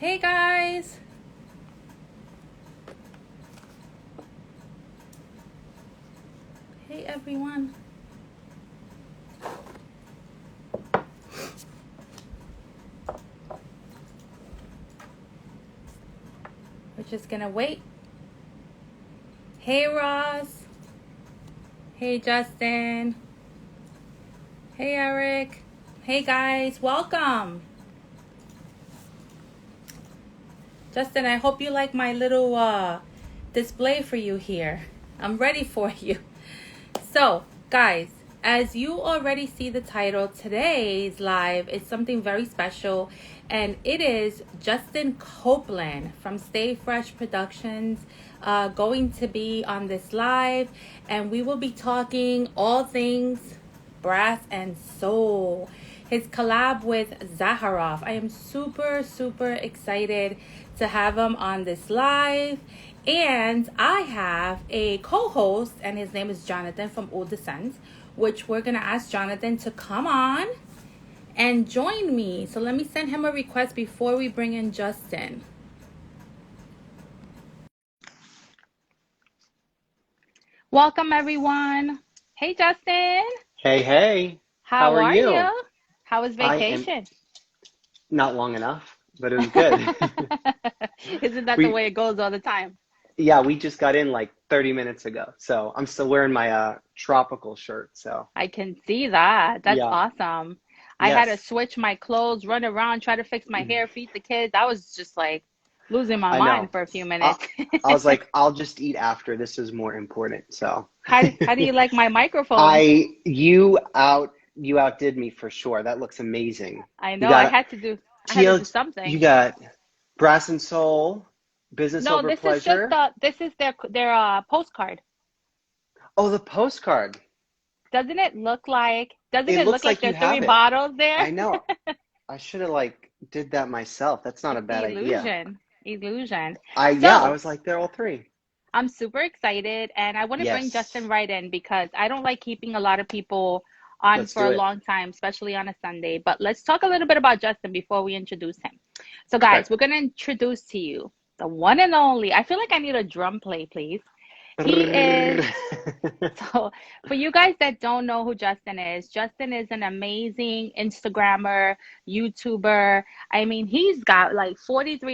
Hey guys! Hey everyone! We're just gonna wait. Hey Ross! Hey Justin! Hey Eric! Hey guys, welcome! Justin, I hope you like my little display for you here. I'm ready for you. So, guys, as you already see the title, today's live is something very special, and it is Justin Copeland from Stay Fresh Productions going to be on this live, and we will be talking all things brass and soul. His collab with ZAHAROFF. I am super, super excited to have him on this live. And I have a co-host, and his name is Jonathan from Old Descents, which we're going to ask Jonathan to come on and join me. So let me send him a request before we bring in Justin. Welcome, everyone. Hey, Justin. Hey, hey. How Are are you? you? How was I am vacation? not long enough, but it was good. Isn't that the We way it goes all the time? yeah, we just got in like 30 minutes ago. So I'm still wearing my tropical shirt. So I can see that. That's yeah. awesome. I had to Yes. switch my clothes, run around, try to fix my hair, feed the kids. I was just like losing my I mind know. for a few I minutes. I was like, I'll just eat after. This is more important. So How do you like my microphone? I you outdid me for sure. That looks amazing. I You know got I had to do TL, you something. got brass and soul, business No, over this is just pleasure. this is their postcard. Oh, the postcard. Doesn't It it look looks like like there you are three have it. bottles there? I know. I should have like did that myself. That's not a It's the bad idea. illusion. Illusion. Yeah, I So was like they're all three. I'm super excited, and I want to bring Yes. Justin right in because I don't like keeping a lot of people on Let's for a do it. long time, especially on a Sunday. But let's talk a little bit about Justin before we introduce him. So, Okay. guys, we're going to introduce to you the one and only. I feel like I need a drum play, please. He is, Brrr. so for you guys that don't know who Justin is an amazing Instagrammer, YouTuber. I mean, he's got like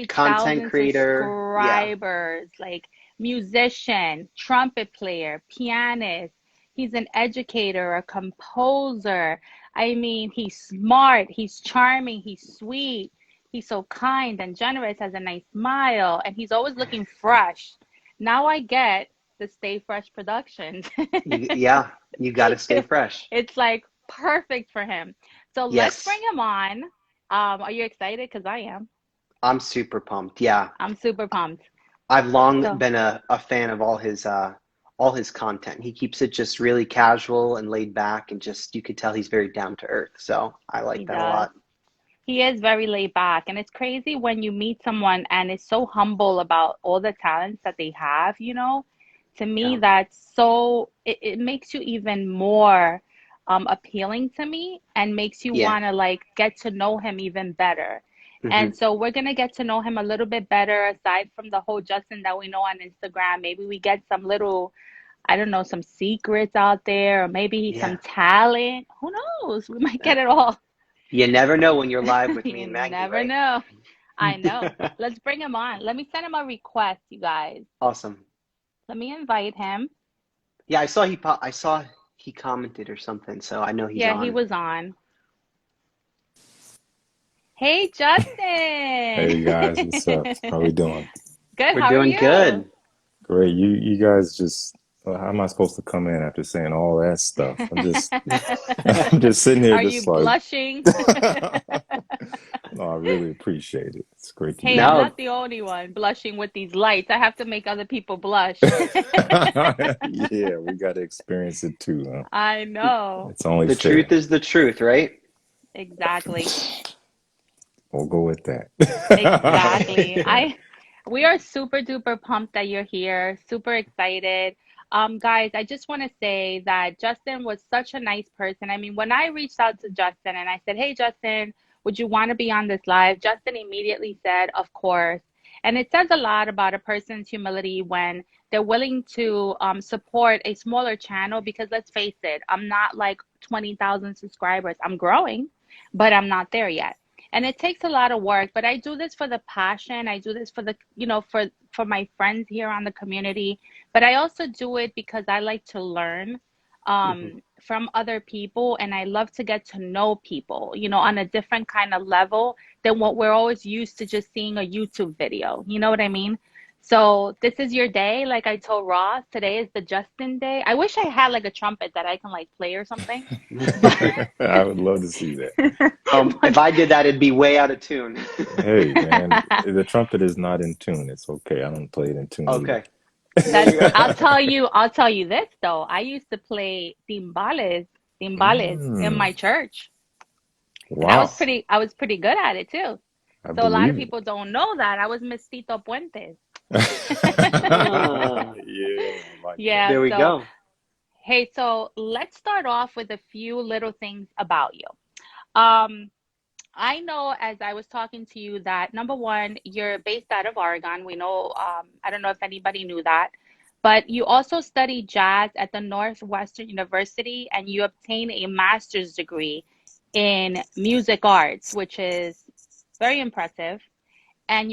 Content 43,000 creator. Yeah. subscribers, like musician, trumpet player, pianist. He's an educator, a composer. I mean, he's smart, he's charming, he's sweet. He's so kind and generous, has a nice smile, and he's always looking fresh. Now I get the Stay Fresh Productions. Yeah, you got to stay fresh. It's like perfect for him. So let's bring Yes. him on. Are you excited? Because I am. I'm super pumped. Yeah. I'm super pumped. I've long So been a fan of all his content. He keeps it just really casual and laid back and just you could tell he's very down to earth. So I like he that a does. lot. He is very laid back, and it's crazy when you meet someone and is so humble about all the talents that they have. To me, Yeah. that's it makes you even more appealing to me and makes you Yeah. want to like get to know him even better. Hmm. And so we're gonna get to know him a little bit better aside from the whole Justin that we know on Instagram. Maybe we get some little, I don't know, some secrets out there, or maybe some Yeah. talent. Who knows? We might get it all. You never know when you're live with me You and Maggie, never right? know. I know. Let's bring him on. Let me send him a request, you guys. Awesome. Let me invite him. Yeah, I saw he commented or something, so I know he's Yeah, he on. was on. Hey, Hey Justin. guys, what's up? How we doing? Good. We're How are doing you? good. Great. You guys just how am I supposed to come in after saying all that stuff? I'm just sitting here Are you just like blushing? no, I really appreciate it. It's great to Hey, be I'm No, here. not the only one blushing with these lights. I have to make other people blush. Yeah, we got to experience it too, huh? I know. It's only the truth fair. is the truth, right? Exactly. We'll go with Exactly. that. We are super duper pumped that you're here. Super excited. Guys, I just want to say that Justin was such a nice person. I mean, when I reached out to Justin and I said, "Hey, Justin, would you want to be on this live? Justin immediately said, of course. And it says a lot about a person's humility when they're willing to support a smaller channel, because let's face it, I'm not like 20,000 subscribers. I'm growing, but I'm not there yet. And it takes a lot of work, but I do this for the passion. I do this for the, for my friends here on the community, but I also do it because I like to learn Hmm. from other people, and I love to get to know people, on a different kind of level than what we're always used to just seeing a YouTube video. You know what I mean? So this is your day. Like I told Ross, today is the Justin day. I wish I had like a trumpet that I can like play or something, but I would love to see that. If I did that, it'd be way out of tune. Hey, man, the trumpet is not in tune. It's okay. I don't play it in tune either. Okay, there you go. I'll tell you this though. I used to play timbales in Mm, my church. And wow, I was pretty good at it too. I So a lot of believe it. people don't know that. I was Miss Tito Puentes. Ah, Yeah, I like that. Yeah, there we so go. hey, so let's start off with a few little things about you. Um, I know as I was talking to you that number one, you're based out of Oregon. We know, I don't know if anybody knew that, but you also studied jazz at the Northwestern University and you obtained a master's degree in music arts, which is very impressive. And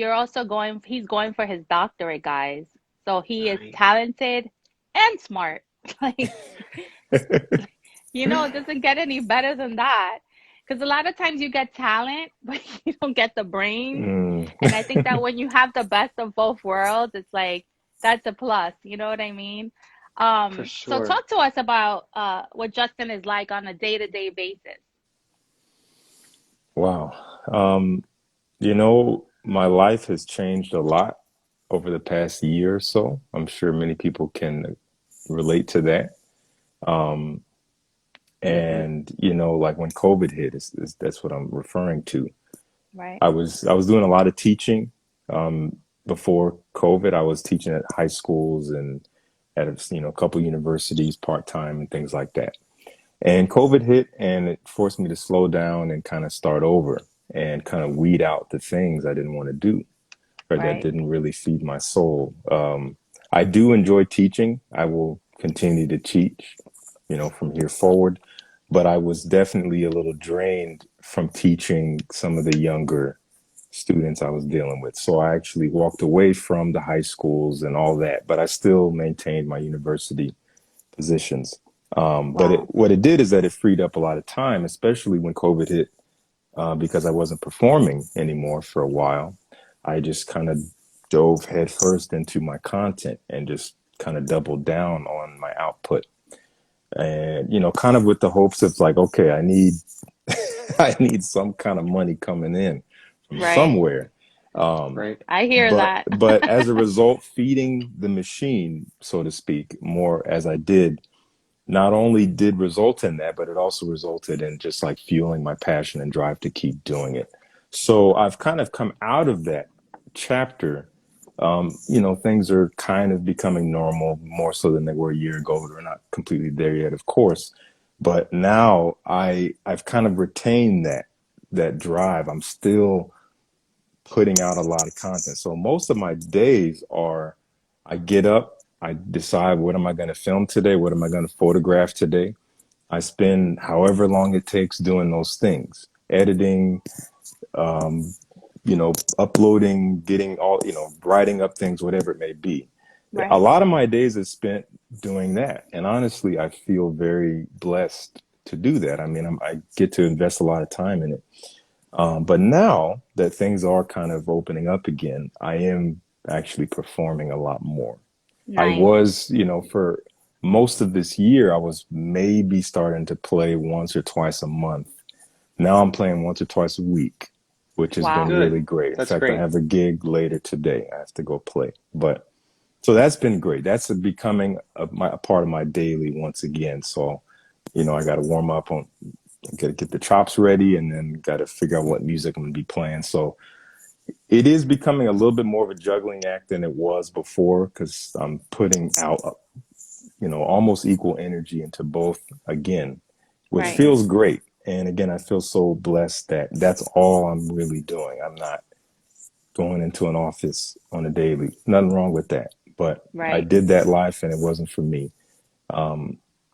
he's going for his doctorate, guys. So he is Nice. talented and smart. Like, it doesn't get any better than that. Because a lot of times you get talent, but you don't get the brains. Mm. And I think that when you have the best of both worlds, it's like that's a plus. You know what I mean? For So sure. talk to us about what Justin is like on a day-to-day basis. Wow. My life has changed a lot over the past year or so. I'm sure many people can relate to that. Um, Hmm. and like when COVID hit, that's what I'm referring to. Right, I was doing a lot of teaching before COVID. I was teaching at high schools and at a couple universities part time and things like that. And COVID hit and it forced me to slow down and kind of start over and kind of weed out the things I didn't want to do or that right, didn't really feed my soul. I do enjoy teaching. I will continue to teach, from here forward. But I was definitely a little drained from teaching some of the younger students I was dealing with. So I actually walked away from the high schools and all that, but I still maintained my university positions. But wow, what it did is that it freed up a lot of time, especially when COVID hit, because I wasn't performing anymore for a while. I just kind of dove headfirst into my content and just kind of doubled down on my output. And, kind of with the hopes of like, okay, I need I need some kind of money coming in from right. somewhere. Um, Right. I hear but that. but as a result, feeding the machine, so to speak, more as I did, not only did result in that, but it also resulted in just like fueling my passion and drive to keep doing it. So I've kind of come out of that chapter. Things are kind of becoming normal more so than they were a year ago. They're not completely there yet, of course. But now I've kind of retained that drive. I'm still putting out a lot of content. So most of my days are I get up, I decide what am I going to film today? What am I going to photograph today? I spend however long it takes doing those things, editing, um, uploading, getting all, writing up things, whatever it may be. A Right, lot of my days is spent doing that. And honestly, I feel very blessed to do that. I mean, I get to invest a lot of time in it. But now that things are kind of opening up again, I am actually performing a lot more. I nice. was, for most of this year, I was maybe starting to play once or twice a month. Now I'm playing once or twice a week, which has been Wow, Good. really great. In That's fact, I great. have a gig later today. I have to go play. But so that's been great. That's becoming a part of my daily once again. So, I got to warm up on, got to get the chops ready and then got to figure out what music I'm going to be playing. So it is becoming a little bit more of a juggling act than it was before because I'm putting out almost equal energy into both again, which right. feels great. And again, I feel so blessed that that's all I'm really doing. I'm not going into an office on a daily. Nothing wrong with that. But I Right. did that life and it wasn't for me.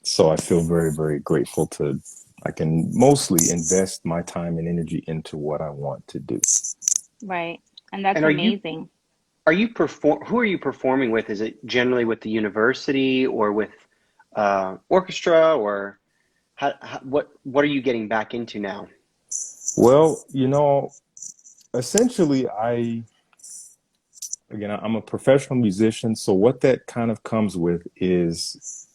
So I feel very, very grateful to, I can mostly invest my time and energy into what I want to do. Right. And that's And amazing. who are you performing with? Is it generally with the university or with orchestra, or what are you getting back into now? Well, essentially, I'm a professional musician. So what that kind of comes with is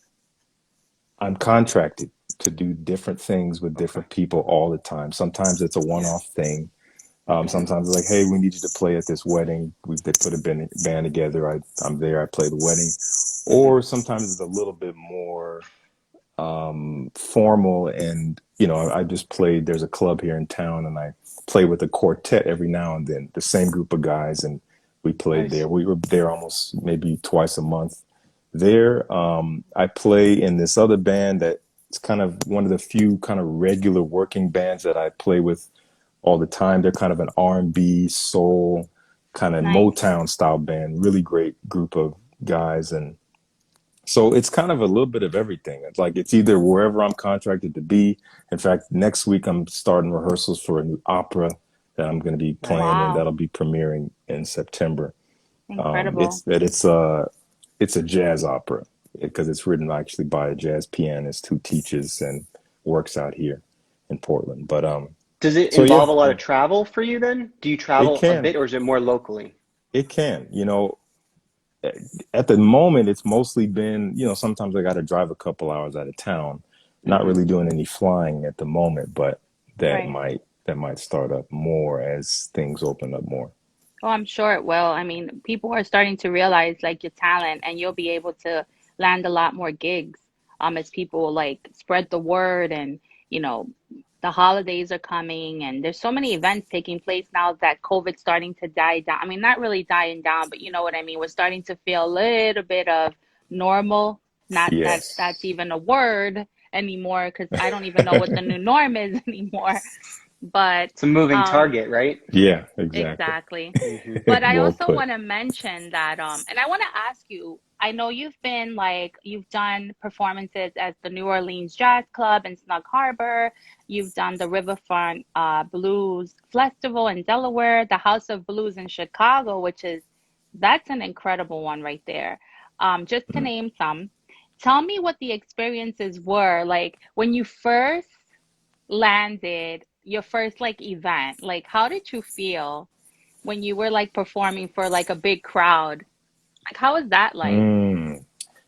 I'm contracted to do different things with Okay. different people all the time. Sometimes it's a one-off thing. Sometimes it's like, hey, we need you to play at this wedding. They put a band together. I'm there. I play the wedding. Hmm. Or sometimes it's a little bit more formal. And, I just played, there's a club here in town and I play with a quartet every now and then, the same group of guys. And we played Nice. there. We were there almost maybe twice a month there. I play in this other band that it's kind of one of the few kind of regular working bands that I play with all the time. They're kind of an R&B, soul, kind of Nice. Motown style band. Really great group of guys. And so it's kind of a little bit of everything. It's like it's either wherever I'm contracted to be. In fact, next week I'm starting rehearsals for a new opera that I'm going to be Nice. playing, and Wow. that'll be premiering in September. Incredible. It's a jazz opera because it's written actually by a jazz pianist who teaches and works out here in Portland. But Does it so involve yeah, a lot of travel for you then? Do you it travel a can. bit, or is it more locally? It can. At the moment, it's mostly been, sometimes I got to drive a couple hours out of town. Not Hmm. really doing any flying at the moment, but that Right. might that might start up more as things open up more. Oh, I'm sure it will. I mean, people are starting to realize like your talent and you'll be able to land a lot more gigs as people like spread the word and, you know, the holidays are coming and there's so many events taking place now that COVID's starting to die down. I mean, not really dying down, but you know what I mean? We're starting to feel a little bit of normal. Not that Yes. that's even a word anymore because I don't even know what the new norm is anymore. But It's a moving um target, right? Yeah, exactly. exactly. Hmm. But I Well also put. want to mention that, and I want to ask you, I know you've been like, you've done performances at the New Orleans Jazz Club in Snug Harbor. You've done the Riverfront Blues Festival in Delaware, the House of Blues in Chicago, that's an incredible one right there. Just to Mhm. name some. Tell me what the experiences were like when you first landed your first like event. Like, how did you feel when you were like performing for like a big crowd? Like, how was that like? Mm.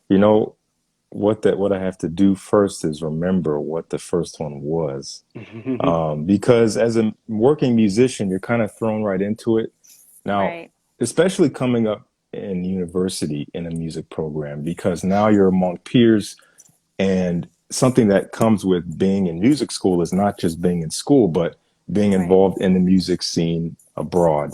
You know what I have to do first is remember what the first one was. Because as a working musician, you're kind of thrown right into it. Now, Right, especially coming up in university in a music program, because now you're among peers, and something that comes with being in music school is not just being in school, but being right, involved in the music scene abroad,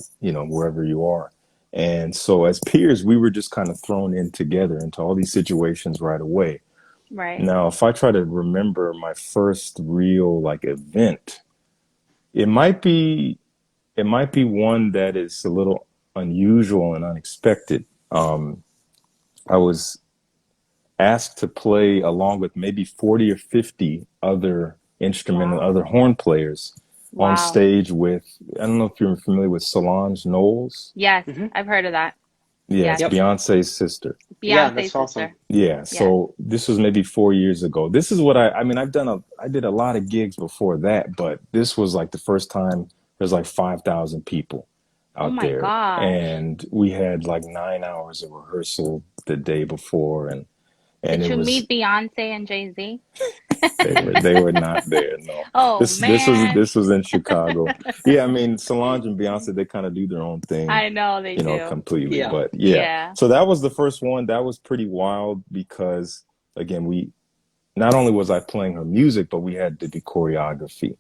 wherever you are. And so as peers, we were just kind of thrown in together into all these situations right away. right. Now, if I try to remember my first real like event, it might be it might be one that is a little unusual and unexpected. I was asked to play along with maybe 40 or 50 other instrument and Wow, other horn players on wow. stage with, I don't know if you're familiar with Solange Knowles. Yes, Hmm. I've heard of that. Yeah, it's Yes, Yep. Beyonce's sister. Yeah, Beyonce's that's awesome. sister. Yeah, Yes. so this was maybe 4 years ago. This is what I mean, I did a lot of gigs before that, but this was like the first time there's like 5,000 people Oh out my there. gosh. And we had like 9 hours of rehearsal the day before, and Did it you was meet Beyonce and Jay-Z? they were not there. No, Oh man. this was in Chicago. Yeah, I mean Solange and Beyonce, they kind of do their own thing, I know they do. completely. Yeah. But yeah, Yeah. so that was the first one. That was pretty wild because again, we not only was I playing her music, but we had to do choreography. Oh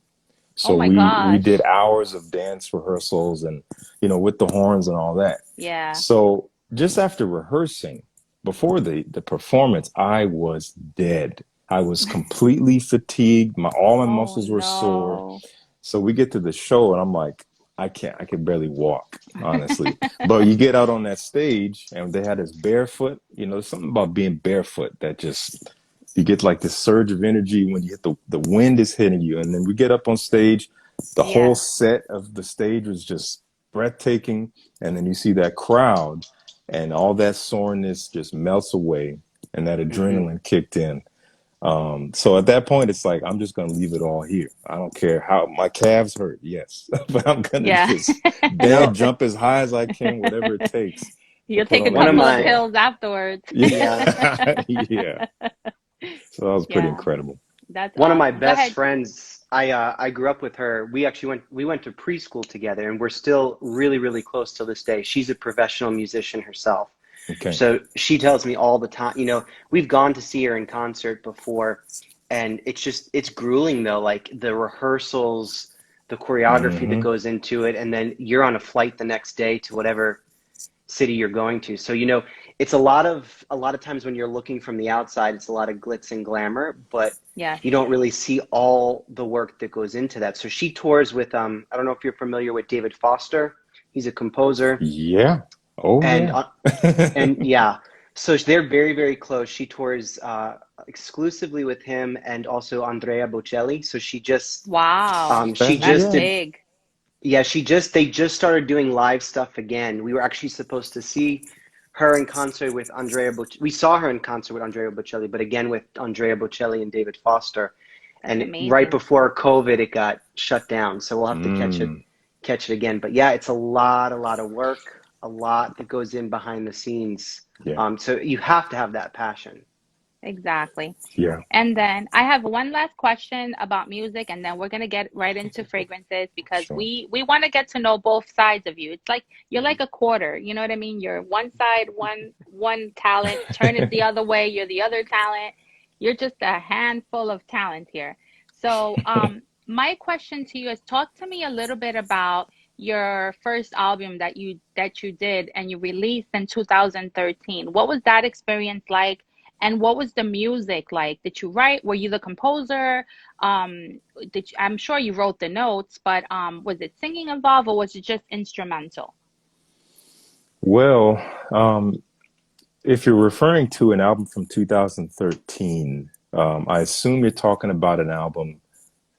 So my we did gosh. hours of dance rehearsals and with the horns and all that. Yeah. So just after rehearsing, before the performance, I was dead. I was completely fatigued. All my Oh muscles were sore. no. So we get to the show and I'm like, I can barely walk, honestly. But you get out on that stage and they had us barefoot. You know, there's something about being barefoot that just, you get like this surge of energy when you hit the wind is hitting you. And then we get up on stage, the whole Yeah. set of the stage was just breathtaking. And then you see that crowd and all that soreness just melts away and that Hmm. adrenaline kicked in. So at that point, it's like, I'm just going to leave it all here. I don't care how my calves hurt. Yes, but I'm going to Yeah. just You dance, know, jump as high as I can, whatever it takes to You'll put take a on one that of couple of persona. my pills afterwards. yeah, Yeah. Yeah. So that was pretty Yeah, incredible. that's one of my awesome. Go best ahead. friends. I grew up with her. We went to preschool together, and we're still really really close to this day. She's a professional musician herself. Okay. So she tells me all the time, we've gone to see her in concert before, and it's grueling though, like the rehearsals, the choreography that Hmm. goes into it, and then you're on a flight the next day to whatever city you're going to. So, it's a lot of times when you're looking from the outside, it's a lot of glitz and glamour, but Yes. you don't really see all the work that goes into that. So she tours with I don't know if you're familiar with David Foster. He's a composer, Yeah. Oh, and yeah. and yeah, so they're very, very close. She tours exclusively with him and also Andrea Bocelli. So Wow. she That's just Yeah. did, big. yeah, they just started doing live stuff again. We were actually supposed to see her in concert with Andrea Bocelli. We saw her in concert with Andrea Bocelli, but again with Andrea Bocelli and David Foster. That's And right amazing. before COVID, it got shut down. So we'll have to Mm. catch it again. But yeah, it's a lot of work, a lot that goes in behind the scenes. Yeah. So you have to have that passion. Exactly. Yeah. And then I have one last question about music, and then we're gonna get right into fragrances because Sure. we want to get to know both sides of you. It's like you're like a quarter, you know what I mean? You're one side, one talent, turn it the other way, you're the other talent. You're just a handful of talent here. So, my question to you is talk to me a little bit about your first album that you did and you released in 2013. What was that experience like? And what was the music like? Did you write? Were you the composer? I'm sure you wrote the notes, but was it singing involved or was it just instrumental? Well, if you're referring to an album from 2013, I assume you're talking about an album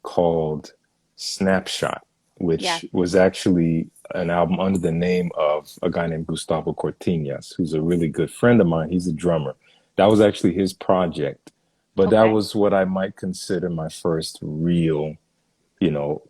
called Snapshot, Yes. which was actually an album under the name of a guy named Gustavo Cortinez, who's a really good friend of mine. He's a drummer. That was actually his project, but that Okay. was what I might consider my first real,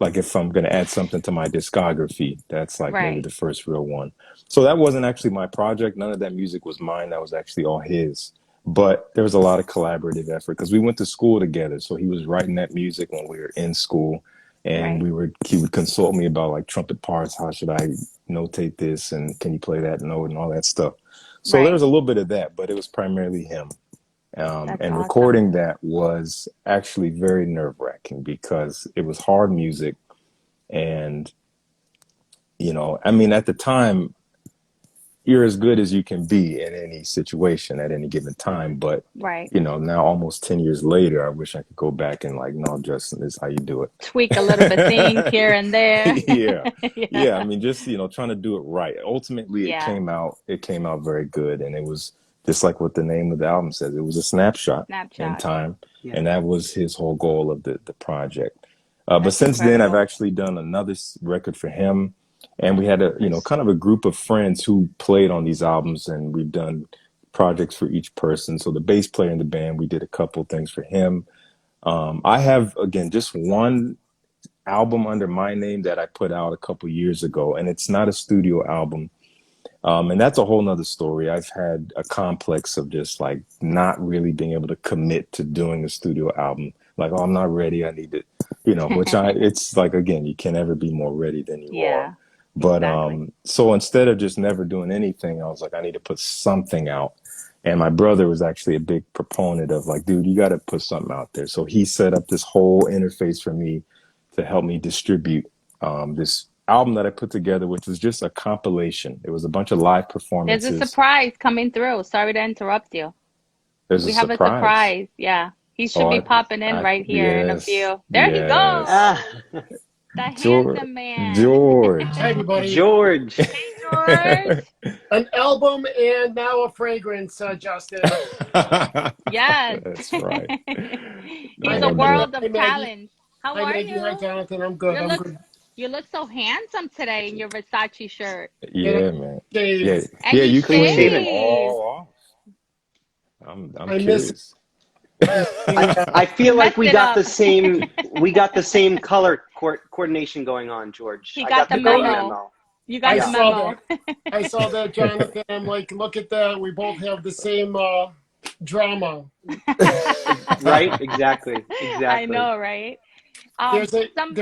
like if I'm going to add something to my discography, that's like maybe Right. the first real one. So that wasn't actually my project. None of that music was mine. That was actually all his. But there was a lot of collaborative effort because we went to school together. So he was writing that music when we were in school, and Right. he would consult me about like trumpet parts. How should I notate this? And can you play that note and all that stuff? So there Right. was a little bit of that, but it was primarily him. That's And awesome. recording that was actually very nerve-wracking because it was hard music. And, I mean, at the time, you're as good as you can be in any situation at any given time. Hmm. But, Right. now almost 10 years later, I wish I could go back and like, no, Justin, this is how you do Tweak a little bit things it. here and there. Yeah. Yeah. Yeah. I mean, just, trying to do it right. Ultimately, Yeah. it came out very good. And it was just like what the name of the album says. It was a snapshot in Snapshot. time. Yeah, And that was his whole goal of the project. But That's since then, I've incredible. actually done another record for him, and we had a nice. kind of a group of friends who played on these albums, and we've done projects for each person. So the bass player in the band, we did a couple things for him. I have again just one album under my name that I put out a couple years ago, and it's not a studio album. And that's a whole nother story. I've had a complex of just like not really being able to commit to doing a studio album. Like, oh, I'm not ready. I need to, it's like, again, you can never be more ready than you are. Yeah, But exactly. so instead of just never doing anything, I was like, I need to put something out. And my brother was actually a big proponent of like, dude, you got to put something out there. So he set up this whole interface for me to help me distribute this album that I put together, which was just a compilation. It was a bunch of live There's a performances. surprise coming through. Sorry to interrupt you. There's a We have a surprise. surprise. Yeah. He should Oh, be popping in right here in a yes, few. There he yes. goes. Ah, The George, handsome man. George. Hi, everybody. George. Hey, George. An album and now a fragrance, Justin. Yes. That's right. He's Hi, a Oh man. everyone. world of Hi, Maggie. talent. How Hi, are Maggie. Hi, you? Jonathan. I'm good. You I'm look good. you look so handsome today in your Versace shirt. And Yeah, man. Yeah, shaved. And yeah. you You Clean cleaned it shaven. shaved. all off. I'm I miss curious. missing. I You feel like messed it up. we got the same color coordination going on, George. He I got got the the You know green what? memo. memo. You got I the Yeah. saw memo. that. I saw that, Jonathan. I'm like, look at that. We both have the same drama. Right? Exactly. I Exactly. know, right? Um, some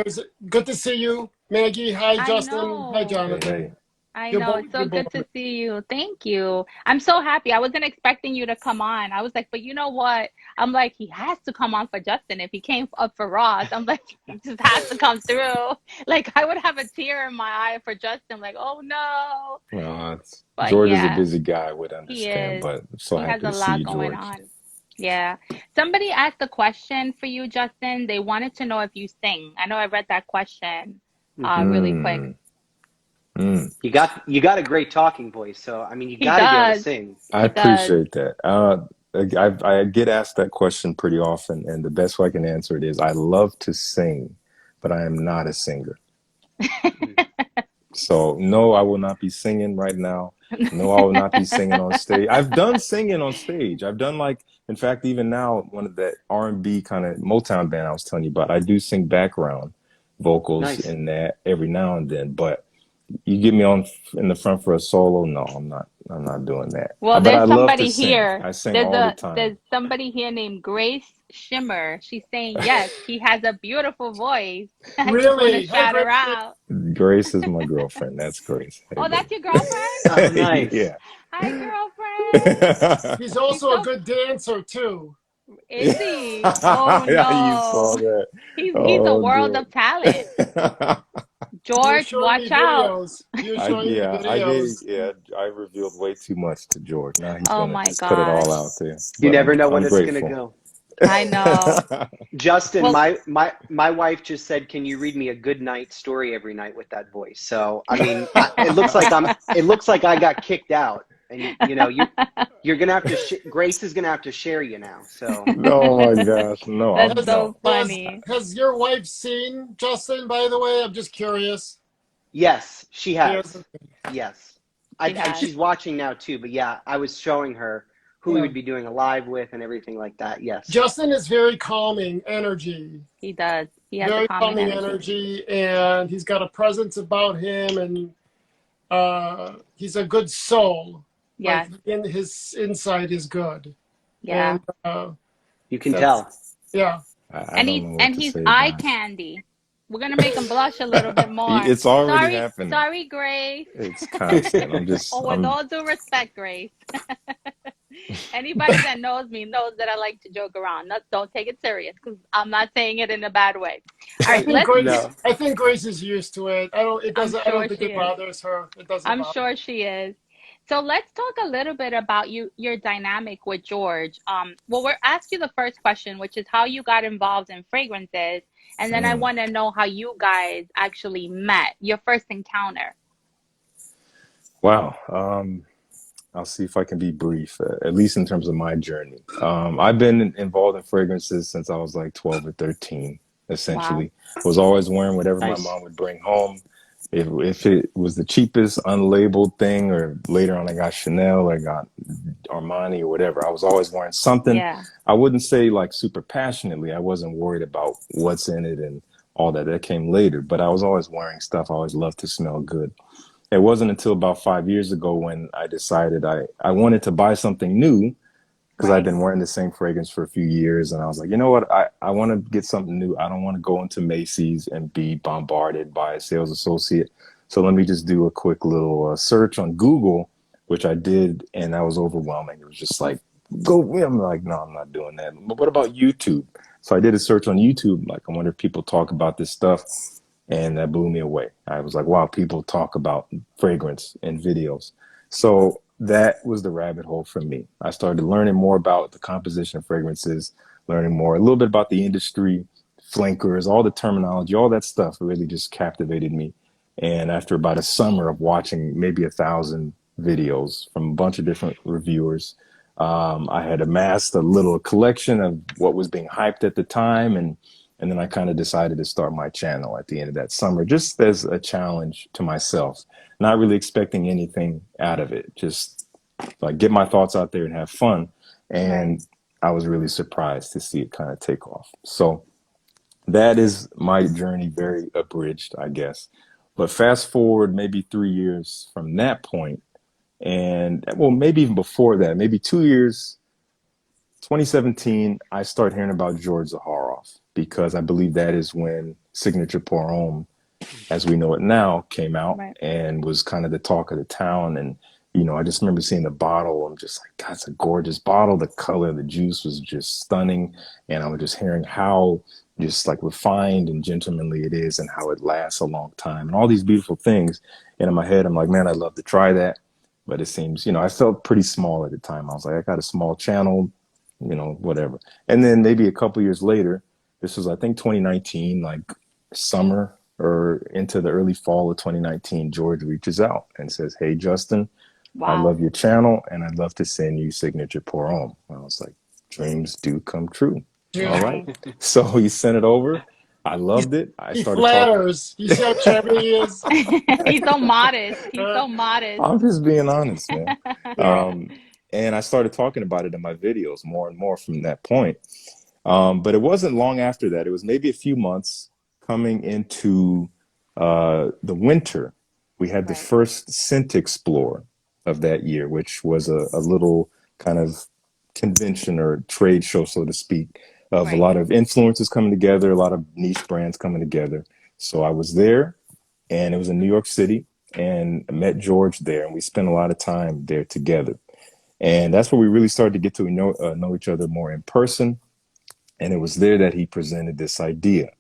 Good to see you, Maggie. Hi, I Justin. Hi, know. Hey, Jonathan. hey. I You're know. both. It's so You're both. good to see you. Thank you. I'm so happy. I wasn't expecting you to come on. I was like, but you know what? I'm like, he has to come on for Justin. If he came up for Ross, I'm like, he just has to come through. Like, I would have a tear in my eye for Justin. Like, oh no. Well, But George is a yeah, busy guy, I would he understand, is. but I'm so He has happy a to see lot you, going George. on. Yeah. Somebody asked a question for you, Justin. They wanted to know if you sing. I know I read that question Hmm. really quick. Mm, mm. You got a great talking voice, so I mean you He got to be able to does. sing. I He does. appreciate that. I get asked that question pretty often, and the best way I can answer it is I love to sing, but I am not a singer. Mm. So no, I will not be singing right now. No, I will not be singing on stage. I've done singing on stage. I've done like, in fact, even now, one of that R&B kind of Motown band I was telling you about, I do sing background vocals Nice. in that every now and then. But you get me on in the front for a solo, no, I'm not. I'm not doing that. Well, But I there's love to somebody sing. here. I sing all the time. There's somebody here named Grace Shimmer. She's saying yes, he has a beautiful voice. I just want to Really? Hi, shout her Grace. out. Grace is my girlfriend. That's Grace. Hey, Oh, that's your Oh, baby. nice. Yeah. Hi, girlfriend. He's She's also a so, good dancer too. is he? Oh Yeah, you saw no. that. He's a Oh, world good. of talent. You were George, showing me watch out. videos. You were showing me videos. I revealed way too much to George. Now he's Oh gonna my just put it all gosh. out there. You But never know when I'm it's gonna grateful. go. I know. Justin, Well, my wife just said, "Can you read me a good night story every night with that voice?" So I mean, it looks like I got kicked out, and you're gonna have to Grace is gonna have to share you now. So Oh my gosh, no, that's I'm Has so no. has funny. has your wife seen Justin? By the way, I'm just curious. yes, she Yes. has. Yes, She and has. she's watching now too. But yeah, I was showing her who we Yeah. would be doing a live with and everything like that. Yes. Justin is very calming energy. He does. He has a Very calming calming energy. energy, and he's got a presence about him, and he's a good soul. Like Yes. in his inside is good, Yeah. and You can tell. that's yeah. I don't know what And to he's say, eye guys. candy. We're gonna make him blush a little bit more. It's already Sorry, happening. sorry, Grace. It's constant. Oh, with all due respect, Grace. Anybody that knows me knows that I like to joke around. Don't take it serious because I'm not saying it in a bad way. All I right, think let's. Grace. No. I think Grace is used to it. I don't. It I'm doesn't. I don't sure think she it is. bothers her. It doesn't I'm bother. sure she is. So let's talk a little bit about your dynamic with George. Well, we'll ask you the first question, which is how you got involved in fragrances, and then I want to know how you guys actually met, your first encounter. Wow. I'll see if I can be brief, at least in terms of my journey. I've been involved in fragrances since I was like 12 or 13, Wow. essentially. Was always wearing whatever my Nice. mom would bring home. If it was the cheapest unlabeled thing, or later on I got Chanel, I got Armani or whatever, I was always wearing something. Yeah. I wouldn't say like super passionately. I wasn't worried about what's in it and all that. That came later, but I was always wearing stuff. I always loved to smell good. It wasn't until about 5 years ago when I decided I wanted to buy something new because I'd Right. been wearing the same fragrance for a few years. And I was like, you know what? I want to get something new. I don't want to go into Macy's and be bombarded by a sales associate. So let me just do a quick little search on Google, which I did. And that was overwhelming. It was just like, I'm like, no, I'm not doing that. But what about YouTube? So I did a search on YouTube. Like, I wonder if people talk about this stuff. And that blew me away. I was like, wow, people talk about fragrance in videos. So that was the rabbit hole for me. I started learning more about the composition of fragrances, learning more, a little bit about the industry, flankers, all the terminology, all that stuff really just captivated me. And after about a summer of watching maybe 1,000 videos from a bunch of different reviewers, I had amassed a little collection of what was being hyped at the time, and then I kind of decided to start my channel at the end of that summer, just as a challenge to myself, not really expecting anything out of it, just like get my thoughts out there and have fun. Right. And I was really surprised to see it kind of take off. So that is my journey, very abridged, I guess. But fast forward maybe 3 years from that point, and well, maybe even before that, maybe 2 years, 2017, I start hearing about George Zaharoff because I believe that is when Signature Pour Homme, as we know it now, came out Right. and was kind of the talk of the town. And, I just remember seeing the bottle. I'm just like, God, it's a gorgeous bottle. The color, the juice was just stunning. And I was just hearing how just like refined and gentlemanly it is and how it lasts a long time and all these beautiful things. And in my head, I'm like, man, I'd love to try that. But it seems, I felt pretty small at the time. I was like, I got a small channel, whatever. And then maybe a couple years later, this was, I think, 2019, like summer or into the early fall of 2019, George reaches out and says, hey, Justin, I Wow. love your channel and I'd love to send you Signature Pour Homme. I was like, dreams do come true. All right. Right. So he sent it over. I He's, loved it. I he started talking. flatters. You see how charming he is? He's so modest. He's so modest. I'm just being honest, man. Yeah. And I started talking about it in my videos more and more from that point. But it wasn't long after that. It was maybe a few months coming into the winter. We had the Right. first Scent Explore of that year, which was a little kind of convention or trade show, so to speak, of a Right. lot of influencers coming together, a lot of niche brands coming together. So I was there, and it was in New York City, and I met George there, and we spent a lot of time there together. And that's where we really started to get to know each other more in person. And it was there that he presented this idea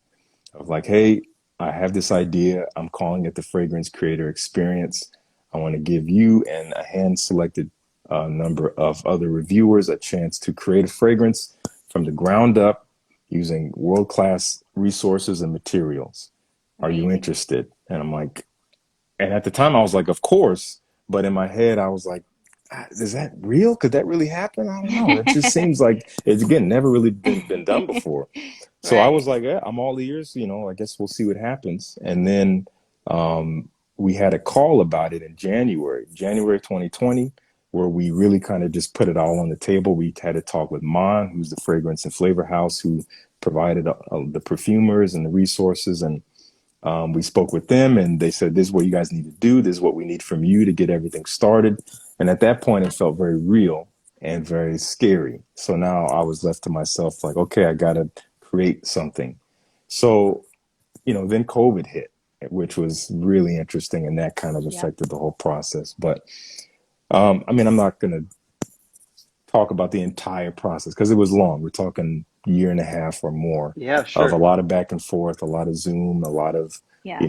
of like, hey, I have this idea. I'm calling it the Fragrance Creator Experience. I want to give you and a hand selected number of other reviewers a chance to create a fragrance from the ground up using world-class resources and materials. Are you Amazing. interested? And I'm like, and at the time I was like, of course. But in my head, I was like, is that real? Could that really happen? I don't know. It just seems like it's, again, never really been done before. So I Right. was like, yeah, I'm all ears. I guess we'll see what happens. And then we had a call about it in January 2020, where we really kind of just put it all on the table. We had a talk with Mon, who's the fragrance and flavor house, who provided the perfumers and the resources. And we spoke with them and they said, this is what you guys need to do. This is what we need from you to get everything started. And at that point, it felt very real and very scary. So now I was left to myself like, okay, I got to create something. So, then COVID hit, which was really interesting. And that kind of Yeah. affected the whole process. But I'm not going to talk about the entire process because it was long. We're talking year and a half or more Yeah, of a sure. lot of back and forth, a lot of Zoom, a lot of, Yeah.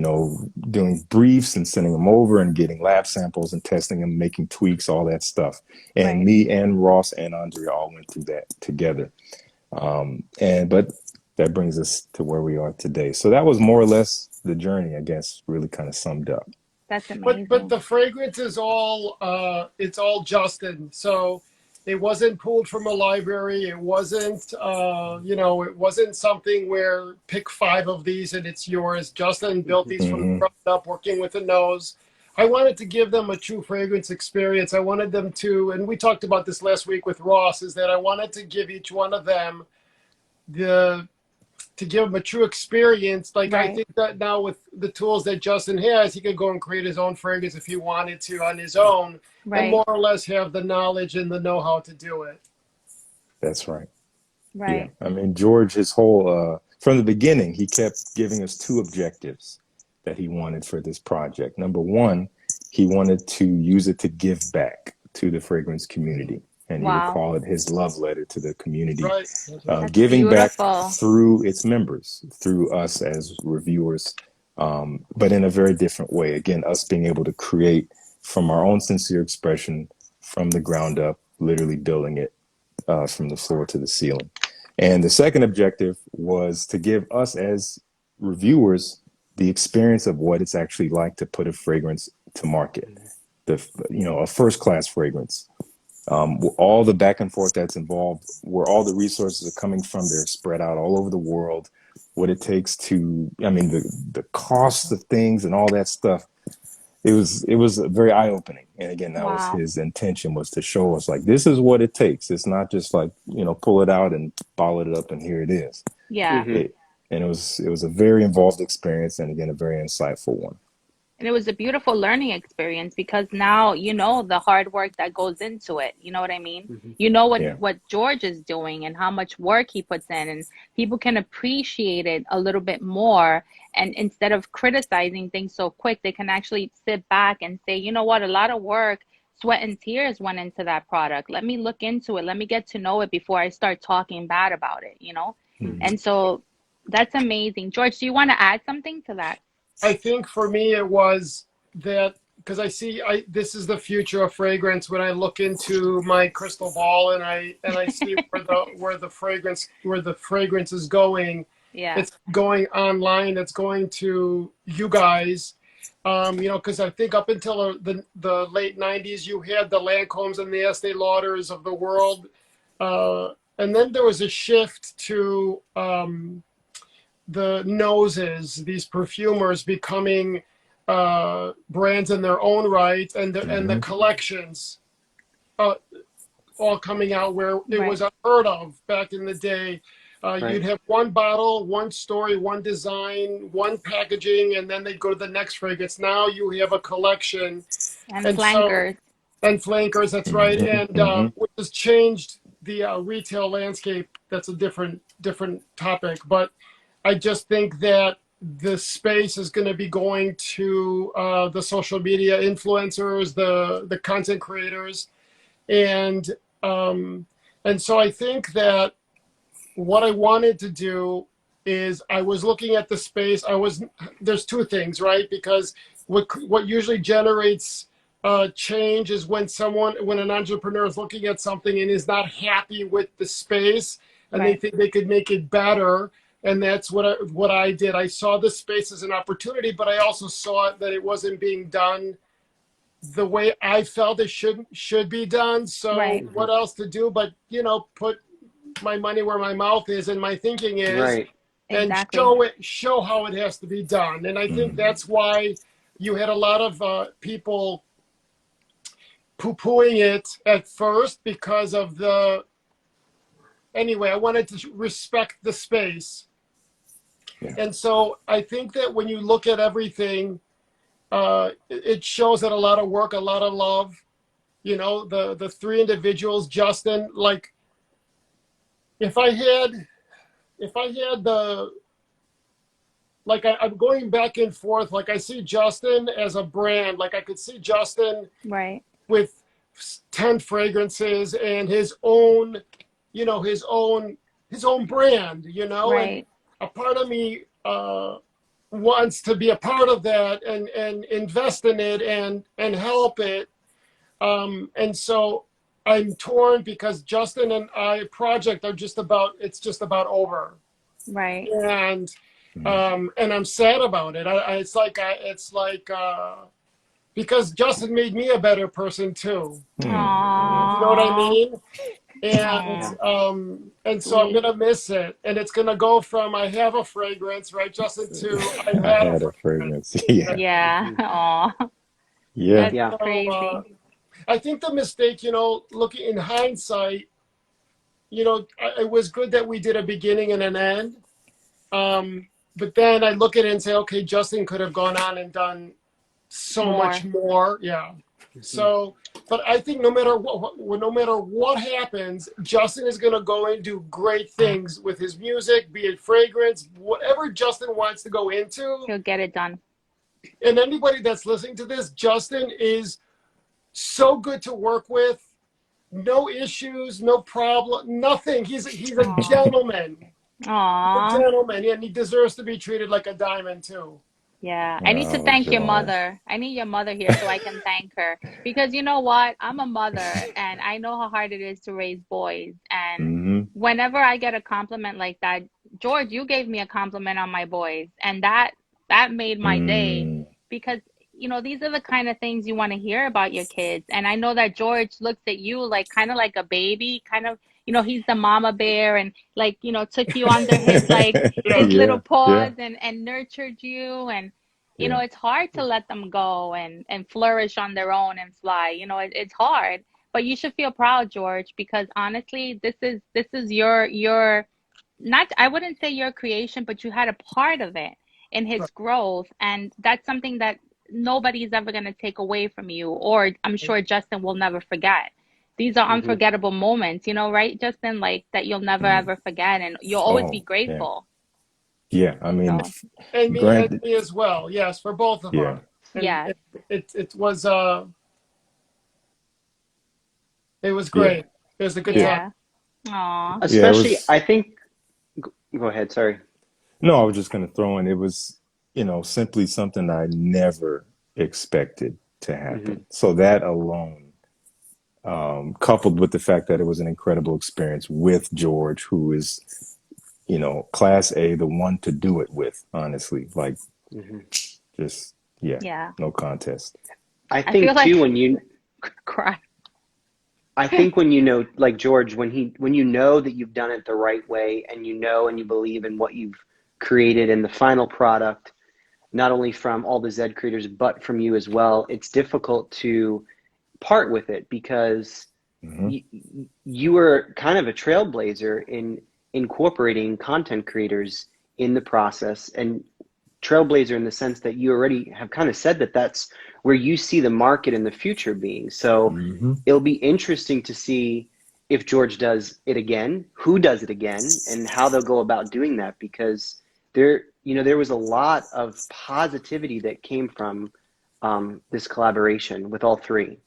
doing briefs and sending them over and getting lab samples and testing them, making tweaks, all that stuff. And Right. me and Ross and Andrea all went through that together. But that brings us to where we are today. So that was more or less the journey, I guess, really kind of summed up. That's But amazing. the fragrance is all it's all Justin. So it wasn't pulled from a library. It wasn't it wasn't something where pick 5 of these and it's yours. Justin built these from the Hmm. ground up, working with the nose. I wanted to give them a true fragrance experience. I wanted them to, and we talked about this last week with Ross, is that I wanted to give each one of them the to give him a true experience. Like I Right. think that now with the tools that Justin has, he could go and create his own fragrance if he wanted to on his own, and Right. more or less have the knowledge and the know-how to do it. That's right. Yeah. Right. I mean, George, his whole, from the beginning, he kept giving us 2 objectives that he wanted for this project. Number one, he wanted to use it to give back to the fragrance community. And he would Wow. call it his love letter to the community, Right. That's giving back beautiful. through its members, through us as reviewers, but in a very different way. Again, us being able to create from our own sincere expression from the ground up, literally building it from the floor to the ceiling. And the second objective was to give us as reviewers the experience of what it's actually like to put a fragrance to market, a first class fragrance. All the back and forth that's involved, where all the resources are coming from, they're spread out all over the world. What it takes to, the cost of things and all that stuff. It was very eye opening. And again, that was Wow. his intention, was to show us like this is what it takes. It's not just like pull it out and bottle it up and here it is. Yeah. And it was a very involved experience, and again, a very insightful one. And it was a beautiful learning experience because now you know the hard work that goes into it. You know what I mean? You know Yeah. what George is doing and how much work he puts in, and people can appreciate it a little bit more. And instead of criticizing things so quick, they can actually sit back and say, you know what, a lot of work, sweat and tears went into that product. Let me look into it. Let me get to know it before I start talking bad about it, you know? And so that's amazing. George, do you want to add something to that? I think for me it was that because this is the future of fragrance when I look into my crystal ball and I see where the fragrance is going. Yeah. It's going online. It's going to you guys. Because I think up until the late 90s, you had the Lancomes and the Estee Lauders of the world. And then there was a shift to the noses, these perfumers becoming brands in their own right, and the collections all coming out where it was unheard of back in the day. You'd have one bottle, one story, one design, one packaging, and then they'd go to the next fragrance. Now you have a collection. And flankers. And flankers, that's right. And which has changed the retail landscape. That's a different topic. But I just think that the space is going to be going to the social media influencers, the content creators. And so I think that what I wanted to do is I was looking at the space. There's two things, right? Because what usually generates change is when an entrepreneur is looking at something and is not happy with the space and they think they could make it better. And that's what I did. I saw the space as an opportunity, but I also saw that it wasn't being done the way I felt it should be done. So what else to do but, put my money where my mouth is and my thinking is, and show how it has to be done. And I think that's why you had a lot of people poo-pooing it at first because of anyway, I wanted to respect the space. Yeah. And so I think that when you look at everything, it shows that a lot of work, a lot of love, the three individuals, Justin, like if I had I'm going back and forth. Like I see Justin as a brand, like I could see Justin with 10 fragrances and his own, his own brand, and a part of me wants to be a part of that and invest in it and help it. And so I'm torn because Justin and I project are just about over. Right. And I'm sad about it. It's like because Justin made me a better person too. Aww. You know what I mean? And so I'm gonna miss it, and it's gonna go from I have a fragrance, right, Justin, to I had a fragrance. Yeah. Aww. Yeah. That's crazy. I think the mistake, looking in hindsight, it was good that we did a beginning and an end. But then I look at it and say, okay, Justin could have gone on and done so much more. Yeah. So, but I think no matter what happens, Justin is going to go and do great things with his music, be it fragrance, whatever Justin wants to go into. He'll get it done. And anybody that's listening to this, Justin is so good to work with. No issues, no problem, nothing. He's a gentleman. Aww. A gentleman, and he deserves to be treated like a diamond too. Yeah, I need to thank your mother. I need your mother here so I can thank her. Because you know what? I'm a mother, and I know how hard it is to raise boys. And whenever I get a compliment like that, George, you gave me a compliment on my boys, and that made my day, Mm. because these are the kind of things you want to hear about your kids. And I know that George looks at you like kind of like a baby, kind of, he's the mama bear, and like, took you under his like his Yeah. little Yeah, yeah, paws and nurtured you. And yeah. it's hard to let them go and flourish on their own and fly. It's hard. But you should feel proud, George, because honestly, this is your not, I wouldn't say your creation, but you had a part of it in his growth, and that's something that nobody's ever going to take away from you, or I'm sure Justin will never forget. These are Hmm. unforgettable moments, right, Justin? Like that you'll never Mm. ever forget, and you'll always be Oh, yeah. grateful. Yeah, I mean, So, And granted, me as well. Yes, for both of yeah, us. And yes, it was yeah, great. It was a good yeah, time. yeah. Aw. yeah. It Especially, was. I think. Go ahead. Sorry. No, I was just going to throw in. It was, simply something I never expected to Hmm. happen. So that alone, coupled with the fact that it was an incredible experience with George, who is, class A, the one to do it with. Honestly, like, Hmm. just yeah, Yeah. no contest. I I feel think like too when you cry. I think when you know, like George, when you know that you've done it the right way, and and you believe in what you've created in the final product, not only from all the Z creators but from you as well, it's difficult to part with it because Hmm. you, you were kind of a trailblazer in incorporating content creators in the process, and trailblazer in the sense that you already have kind of said that that's where you see the market in the future being. So Hmm. it'll be interesting to see if George does it again, who does it again, and how they'll go about doing that, because there was a lot of positivity that came from this collaboration with all three.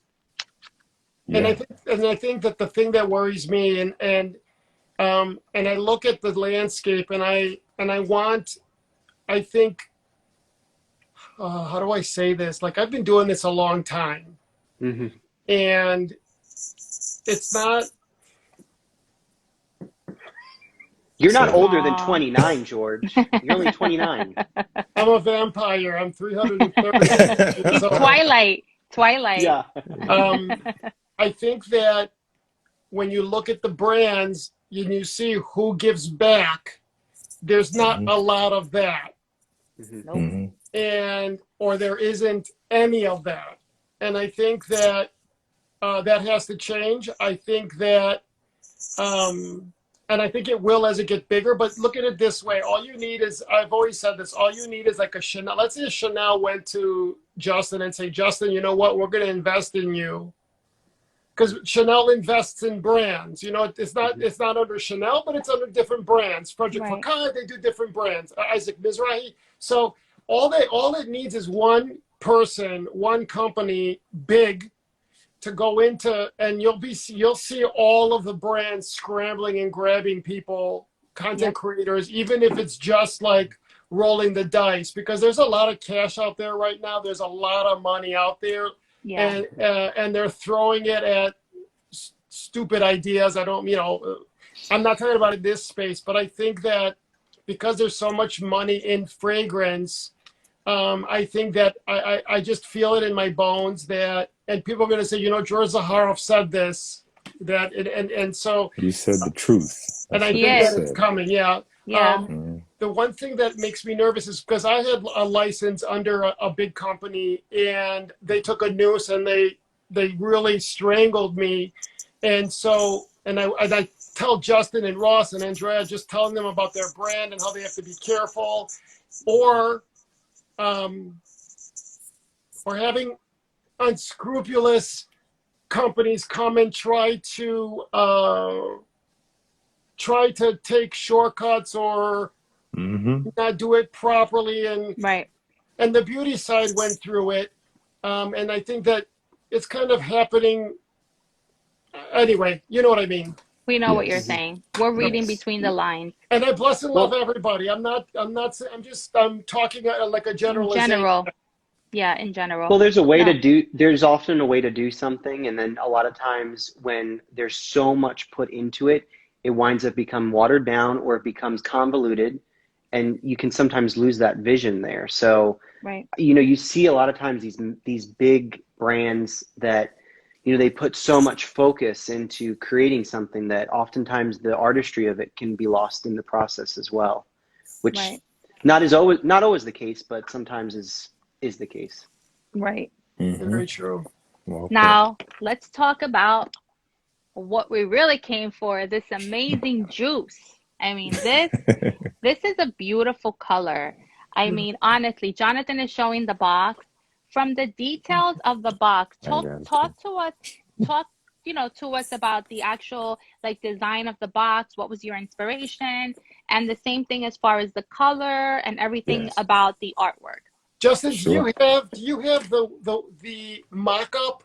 And Yeah. I think that the thing that worries me, and I look at the landscape, and I think, how do I say this? Like, I've been doing this a long time, Hmm. and it's not. You're not Say it. older than Aw. 29, George. You're only 29. I'm a vampire. I'm 330 years He's old. Twilight. Twilight. Yeah. Um, I think that when you look at the brands and you see who gives back, there's not Hmm. a lot of that, Hmm. Nope. Hmm. or there isn't any of that. And I think that that has to change. I think that, and I think it will as it gets bigger. But look at it this way: all you need is, I've always said this, all you need is like a Chanel. Let's say Chanel went to Justin and say, Justin, you know what? We're going to invest in you. Because Chanel invests in brands, it's not under Chanel, but it's under different brands. Frederic Right. Furcade, they do different brands. Isaac Mizrahi. So all it needs is one person, one company, big, to go into, and you'll see all of the brands scrambling and grabbing people, content Yep. creators, even if it's just like rolling the dice, because there's a lot of cash out there right now. There's a lot of money out there, Yeah. and they're throwing it at stupid ideas. I'm not talking about in this space, but I think that because there's so much money in fragrance, I think that I just feel it in my bones that, and people are going to say, George Zaharoff said this, and so, You said the truth. and That's I what He think you that is. it's said. coming. Yeah. Yeah. Mm. The one thing that makes me nervous is because I had a license under a big company, and they took a noose and they really strangled me. And so, and I tell Justin and Ross and Andrea, just telling them about their brand and how they have to be careful, or having unscrupulous companies come and try to take shortcuts or Hmm. not do it properly, Right. and the beauty side went through it, and I think that it's kind of happening anyway. You know what I mean? We know what you're Yes. saying. We're reading Yes. between the lines. And I bless and love Well, everybody. I'm talking like a In generalization. general. Yeah, in Well, general. there's No. there's often a way to do something, and then a lot of times when there's so much put into it, it winds up becoming watered down or it becomes convoluted, and you can sometimes lose that vision there. So, Right. you see a lot of times these big brands that, they put so much focus into creating something that oftentimes the artistry of it can be lost in the process as well, which Right. not always the case, but sometimes is the case. Right. Very true. Well, Now, let's talk about what we really came for, this amazing juice. I mean, this is a beautiful color. I mean, honestly, Jonathan is showing the box. From the details of the box, I got it talk too. to us, talk, to us about the actual like design of the box. What was your inspiration? And the same thing as far as the color and everything Yes, about the artwork. Justin, do sure. you have the mock-up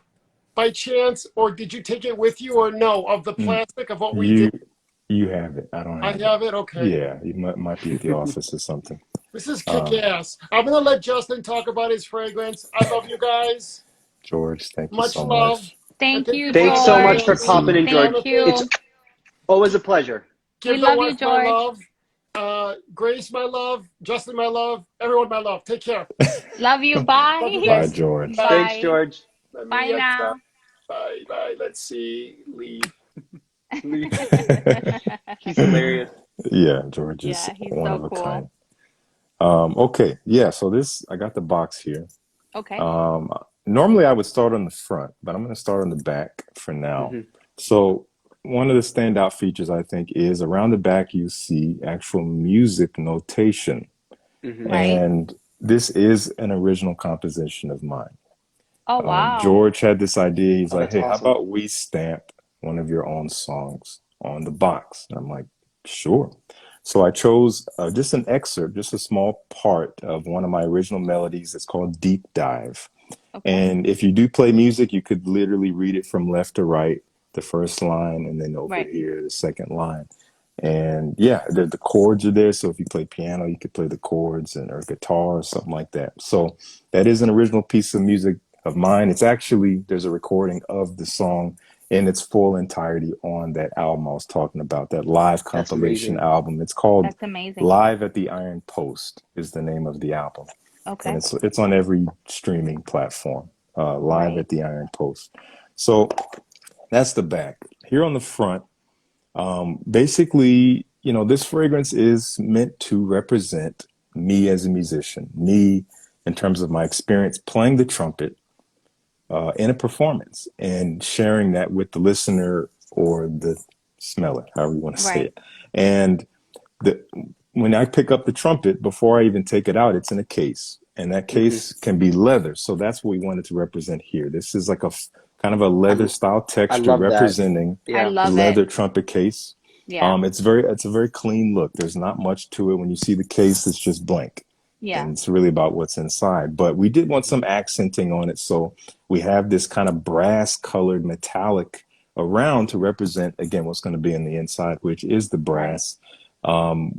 by chance, or did you take it with you, or no, of the Mm, plastic of what we did? You you have it. I don't I have it. have it. Okay. Yeah, you might be at the office or something. This is Um, kick-ass. I'm gonna let Justin talk about his fragrance. I love you guys. George, thank you Much so love. much. And Thank thank you, you for Thanks the so Glad much for to George. see popping you. in, George. Thank Jonathan, It's you. always a pleasure. We give the love you, wife my George. love. Grace, my love. Justin, my love. Everyone, my love. Take care. Love you. Love you Bye. Bye, guys. George. Bye. Thanks, Bye. George. Let Bye me now. bye. Bye. Let's see. Leave. He's hilarious. Yeah, George is Yeah, he's one so of a cool. kind. Okay, yeah. So I got the box here. Okay. Um, Normally I would start on the front, but I'm going to start on the back for now. Hmm. So one of the standout features I think is around the back you see actual music notation, Hmm. Right. and this is an original composition of mine. Oh, wow. George had this idea. He's Oh, like, that's "Hey, how awesome. about we stamp one of your own songs on the box?" And I'm like, "Sure." So I chose just an excerpt, just a small part of one of my original melodies. It's called Deep Dive. Okay. And if you do play music, you could literally read it from left to right, the first line, and then over Right. here, the second line. And yeah, the chords are there. So if you play piano, you could play the chords or guitar or something like that. So that is an original piece of music of mine. It's actually, there's a recording of the song in its full entirety on that album I was talking about, that live That's compilation amazing. album. It's called That's amazing. Live at the Iron Post is the name of the album, and Okay. it's on every streaming platform. Live Right. at the Iron Post. So that's the back. Here on the front, basically, this fragrance is meant to represent me as a musician, me in terms of my experience playing the trumpet in a performance and sharing that with the listener or the smeller, however you want to say Right. it. And the when I pick up the trumpet, before I even take it out, it's in a case, and that Hmm. case can be leather. So that's what we wanted to represent here. This is like a kind of a I, leather style I texture love that. representing I Yeah. the love it. leather trumpet case. Yeah. It's a very clean look. There's not much to it. When you see the case, it's just blank, Yeah. and it's really about what's inside. But we did want some accenting on it, so we have this kind of brass colored metallic around to represent again what's going to be in the inside, which is the Right. brass.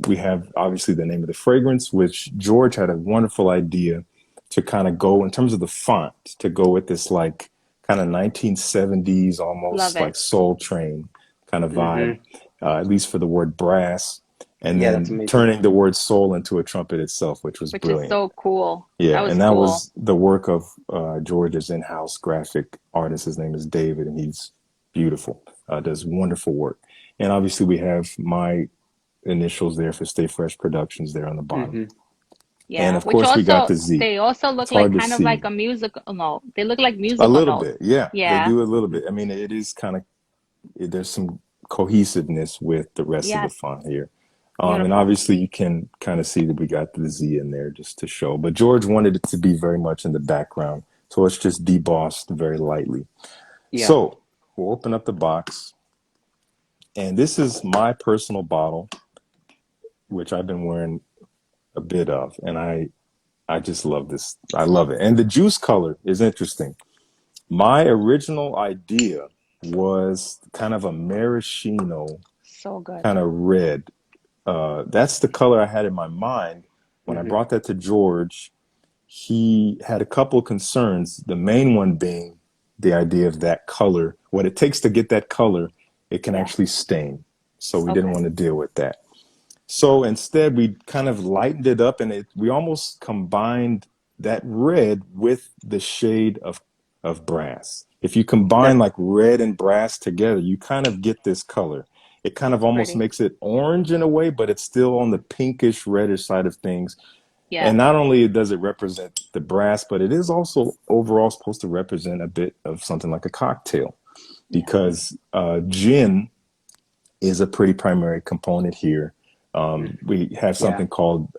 We have obviously the name of the fragrance, which George had a wonderful idea to kind of go in terms of the font, to go with this like kind of 1970s, Love almost it. like Soul Train kind of vibe, Hmm. at least for the word brass, and Yeah, that's then amazing. turning the word soul into a trumpet itself, which was Which is brilliant. so cool. Yeah, That was and that cool. was the work of George's in-house graphic artist. His name is David, and he's beautiful, does wonderful work. And obviously, we have my initials there for Stay Fresh Productions there on the bottom. Hmm. And Yeah. of Which course, we got also, the Z. they also It's look like hard to kind of like see. a musical. No, they look like A musical little notes. bit, yeah. They Yeah. do a little bit. I mean, it is kind of, there's some cohesiveness with the rest of the Yes. font here. And Beautiful. obviously, you can kind of see that we got the Z in there just to show. But George wanted it to be very much in the background. So it's just debossed very lightly. Yeah. So we'll open up the box. And this is my personal bottle, which I've been wearing a bit of. And I just love this. I love it. And the juice color is interesting. My original idea was kind of a maraschino So good. kind of red. That's the color I had in my mind. When I Hmm. brought that to George, he had a couple of concerns. The main one being the idea of that color. What it takes to get that color, it can Yeah. actually stain. So we didn't want to deal with that. So instead, we kind of lightened it up, and we almost combined that red with the shade of brass. If you combine like red and brass together, you kind of get this color. It kind of almost makes it orange in a way, but it's still on the pinkish reddish side of things. Yeah. And not only does it represent the brass, but it is also overall supposed to represent a bit of something like a cocktail, because gin is a pretty primary component here. We have something called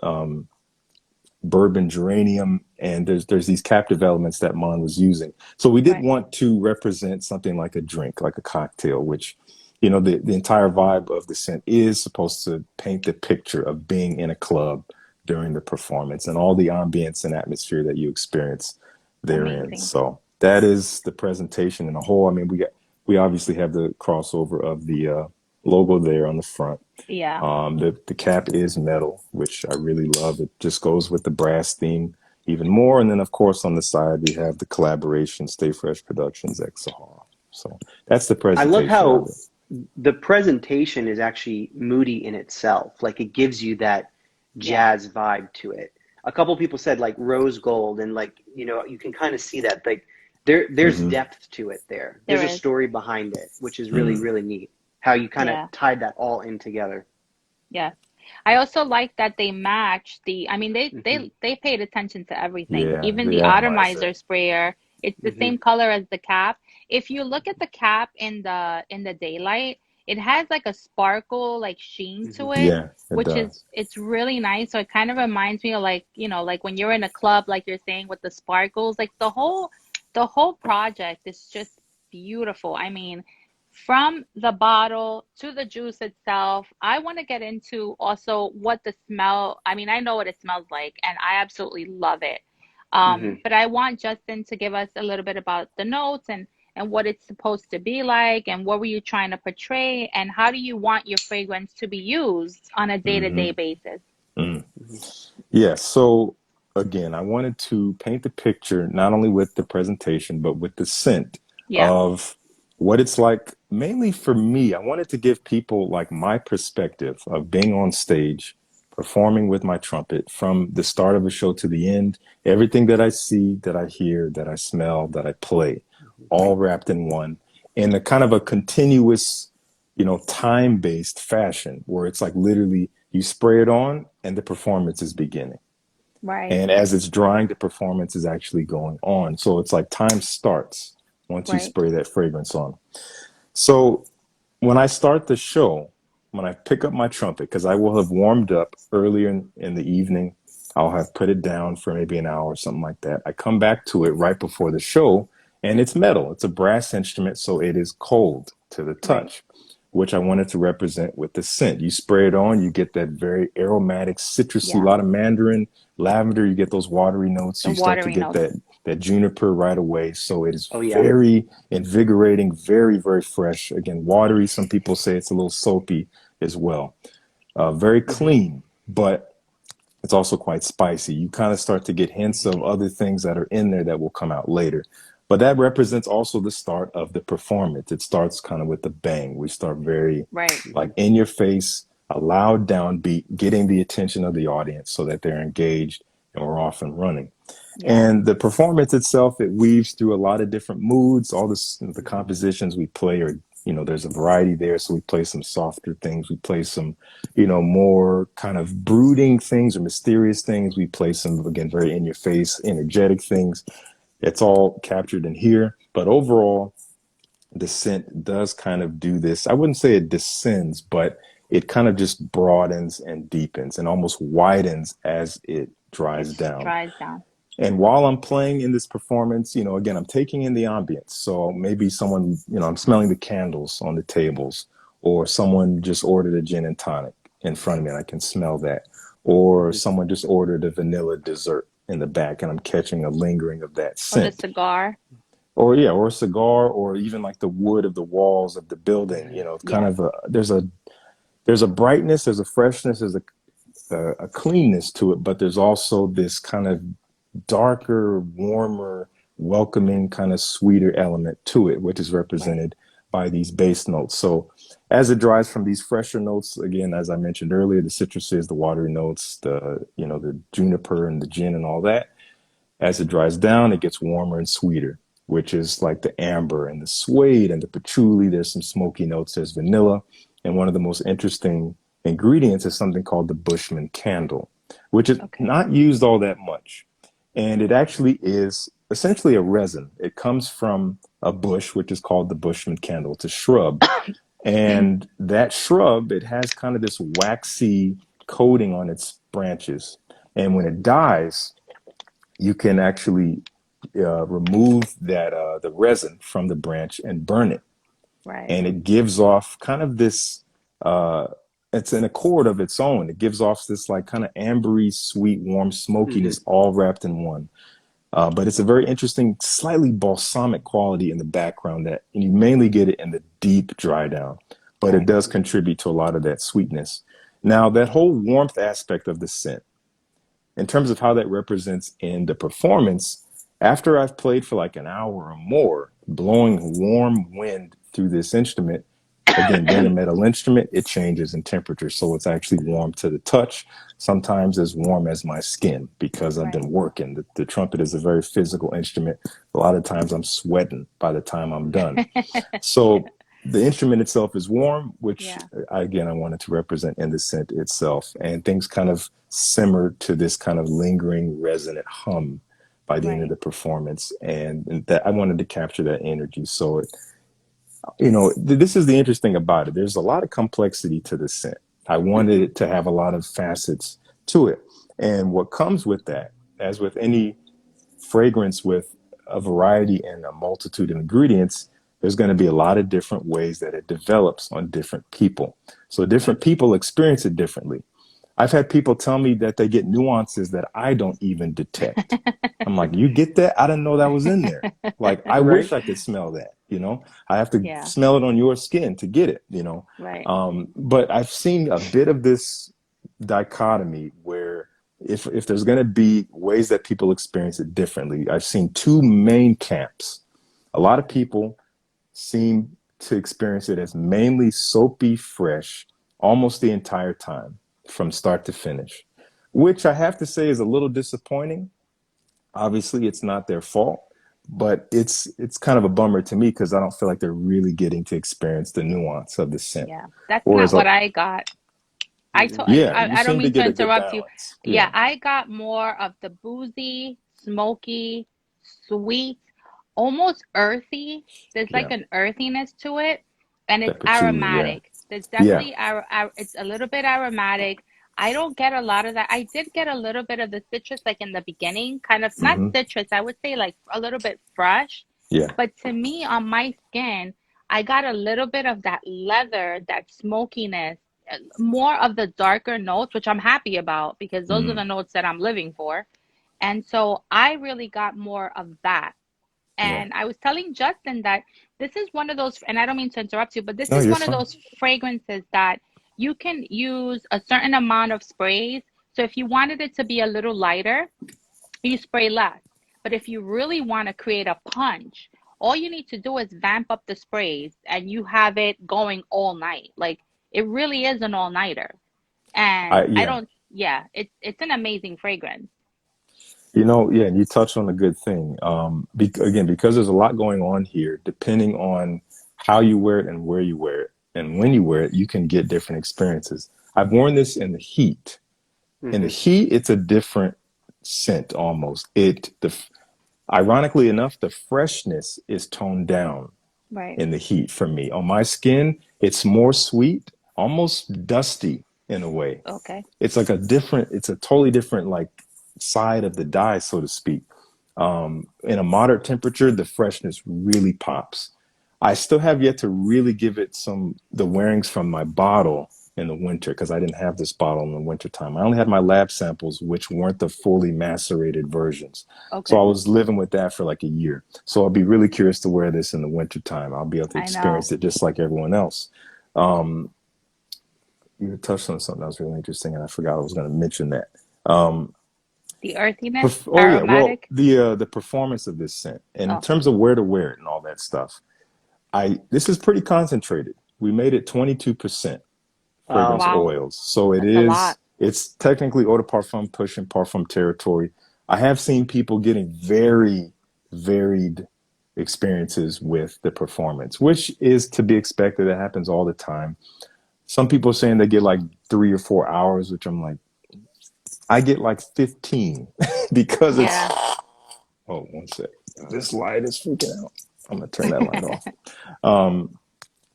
bourbon geranium, and there's these captive elements that Mon was using. So we did want to represent something like a drink, like a cocktail, which, you know, the entire vibe of the scent is supposed to paint the picture of being in a club during the performance and all the ambience and atmosphere that you experience therein. Amazing. So that is the presentation in a whole. I mean, we obviously have the crossover of the logo there on the front. Yeah. The cap is metal, which I really love. It just goes with the brass theme even more. And then, of course, on the side, we have the collaboration, Stay Fresh Productions, X ZAHAROFF. So that's the presentation. I love how the presentation is actually moody in itself. Like, it gives you that jazz vibe to it. A couple people said like rose gold, and like, you know, you can kind of see that. Like there's depth to it there. There's a story behind it, which is really, really neat. How you kind of tied that all in together. Yeah. I also like that they match I mean, they paid attention to everything. Yeah, Even the atomizer sprayer, it's the same color as the cap. If you look at the cap in the daylight, it has like a sparkle, like sheen to it, Yeah, which it's really nice. So it kind of reminds me of like, you know, like when you're in a club, like you're saying, with the sparkles, like the whole project is just beautiful. I mean, from the bottle to the juice itself, I want to get into also what the smell, I mean, I know what it smells like, and I absolutely love it. But I want Justin to give us a little bit about the notes and what it's supposed to be like, and what were you trying to portray, and how do you want your fragrance to be used on a day-to-day basis? Yeah, so again, I wanted to paint the picture not only with the presentation, but with the scent of what it's like. Mainly for me, I wanted to give people like my perspective of being on stage, performing with my trumpet from the start of a show to the end, everything that I see, that I hear, that I smell, that I play, all wrapped in one, in a kind of a continuous, you know, time-based fashion where it's like literally you spray it on and the performance is beginning. Right. And as it's drying, the performance is actually going on. So it's like time starts once you spray that fragrance on. So when I start the show, when I pick up my trumpet, because I will have warmed up earlier in the evening, I'll have put it down for maybe an hour or something like that. I come back to it right before the show, and it's metal. It's a brass instrument, so it is cold to the touch, which I wanted to represent with the scent. You spray it on, you get that very aromatic, citrusy, a lot of mandarin, lavender, you get those watery notes. You start to get that juniper right away. So it is very invigorating, very, very fresh. Again, watery. Some people say it's a little soapy as well. Very clean, but it's also quite spicy. You kind of start to get hints of other things that are in there that will come out later. But that represents also the start of the performance. It starts kind of with a bang. We start very like in your face, a loud downbeat, getting the attention of the audience so that they're engaged, and we're off and running. And the performance itself, it weaves through a lot of different moods. All this, the compositions we play are, you know, there's a variety there. So we play some softer things. We play some, you know, more kind of brooding things or mysterious things. We play some, again, very in your face, energetic things. It's all captured in here. But overall, the scent does kind of do this. I wouldn't say it descends, but it kind of just broadens and deepens and almost widens as it dries down. And while I'm playing in this performance, you know, again, I'm taking in the ambience. So maybe someone, you know, I'm smelling the candles on the tables, or someone just ordered a gin and tonic in front of me and I can smell that. Or someone just ordered a vanilla dessert in the back and I'm catching a lingering of that scent. Or a cigar. Or a cigar, or even like the wood of the walls of the building, you know, kind of there's a brightness, there's a freshness, there's a cleanness to it, but there's also this kind of darker, warmer, welcoming, kind of sweeter element to it, which is represented by these base notes. So as it dries from these fresher notes, again, as I mentioned earlier, the citruses, the watery notes, the juniper and the gin and all that, as it dries down, it gets warmer and sweeter, which is like the amber and the suede and the patchouli. There's some smoky notes. There's vanilla. And one of the most interesting ingredients is something called the Bushman candle, which is not used all that much. And it actually is essentially a resin. It comes from a bush, which is called the Bushman candle. It's a shrub. And that shrub, it has kind of this waxy coating on its branches. And when it dies, you can actually remove that the resin from the branch and burn it. Right. And it gives off kind of this, it's an accord of its own. It gives off this like kind of ambery, sweet, warm smokiness all wrapped in one. But it's a very interesting, slightly balsamic quality in the background that and you mainly get it in the deep dry down, but it does contribute to a lot of that sweetness. Now, that whole warmth aspect of the scent, in terms of how that represents in the performance, after I've played for like an hour or more, blowing warm wind through this instrument, again, being a metal instrument, it changes in temperature. So it's actually warm to the touch, sometimes as warm as my skin because I've been working. The trumpet is a very physical instrument. A lot of times I'm sweating by the time I'm done. So the instrument itself is warm, which again, I wanted to represent in the scent itself. And things kind of simmer to this kind of lingering, resonant hum by the end of the performance. And that I wanted to capture that energy. So it, this is the interesting about it. There's a lot of complexity to the scent. I wanted it to have a lot of facets to it. And what comes with that, as with any fragrance with a variety and a multitude of ingredients, there's going to be a lot of different ways that it develops on different people. So different people experience it differently. I've had people tell me that they get nuances that I don't even detect. I'm like, you get that? I didn't know that was in there. Like, I wish I could smell that, I have to smell it on your skin to get it, Right. But I've seen a bit of this dichotomy where if there's going to be ways that people experience it differently, I've seen two main camps. A lot of people seem to experience it as mainly soapy, fresh, almost the entire time, from start to finish, which I have to say is a little disappointing. Obviously, it's not their fault, but it's kind of a bummer to me because I don't feel like they're really getting to experience the nuance of the scent. Yeah, that's not what I got. I don't mean to interrupt you. Yeah, I got more of the boozy, smoky, sweet, almost earthy. There's like an earthiness to it, and it's aromatic. There's definitely it's a little bit aromatic. I don't get a lot of that. I did get a little bit of the citrus, like in the beginning, kind of not citrus. I would say like a little bit fresh. Yeah. But to me, on my skin, I got a little bit of that leather, that smokiness, more of the darker notes, which I'm happy about because those are the notes that I'm living for. And so I really got more of that. And I was telling Justin that this is one of those, and I don't mean to interrupt you, but this is one of those fragrances that you can use a certain amount of sprays. So if you wanted it to be a little lighter, you spray less. But if you really want to create a punch, all you need to do is vamp up the sprays and you have it going all night. Like it really is an all-nighter. And it's an amazing fragrance. And you touched on a good thing. Again, because there's a lot going on here, depending on how you wear it and where you wear it and when you wear it, you can get different experiences. I've worn this in the heat. In the heat, it's a different scent almost. Ironically enough, the freshness is toned down in the heat for me. On my skin, it's more sweet, almost dusty in a way. Okay. It's like it's a totally different like side of the dye, so to speak. In a moderate temperature, the freshness really pops. I still have yet to really give it the wearings from my bottle in the winter because I didn't have this bottle in the winter time. I only had my lab samples, which weren't the fully macerated versions. Okay. So I was living with that for like a year. So I'll be really curious to wear this in the winter time. I'll be able to experience it just like everyone else. You touched on something that was really interesting, and I forgot I was going to mention that. The earthiness, aromatic? The performance of this scent, and in terms of where to wear it and all that stuff. this is pretty concentrated. We made it 22% fragrance Wow. oils. So That's a lot. it's technically eau de parfum pushing parfum territory. I have seen people getting very varied experiences with the performance, which is to be expected. It happens all the time. Some people are saying they get like 3 or 4 hours, which I'm like, I get like 15 because it's, Yeah. oh, one sec. This light is freaking out. I'm going to turn that light off.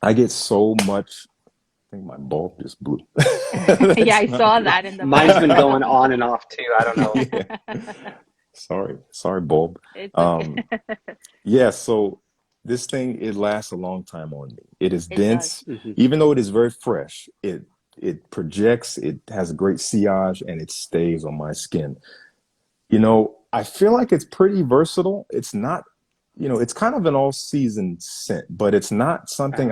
I get so much. I think my bulb just blew. Yeah, I That's not saw good. that in the Mine's been background. going on and off too. I don't know. Yeah. Sorry, bulb. It's okay. Yeah, so this thing, it lasts a long time on me. It is It does. dense, Mhm. even though it is very fresh. It projects, it has a great sillage, and it stays on my skin. You know, I feel like it's pretty versatile. It's not, it's kind of an all-season scent, but it's not something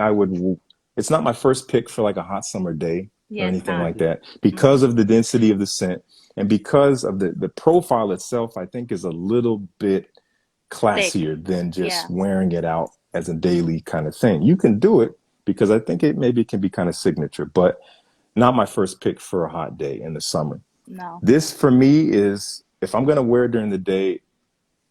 it's not my first pick for like a hot summer day Yeah, or it's anything not. like that because of the density of the scent and because of the profile itself, I think is a little bit classier than just Yeah. wearing it out as a daily kind of thing. You can do it because I think it can be kind of signature, but not my first pick for a hot day in the summer. No. This for me is, if I'm going to wear it during the day,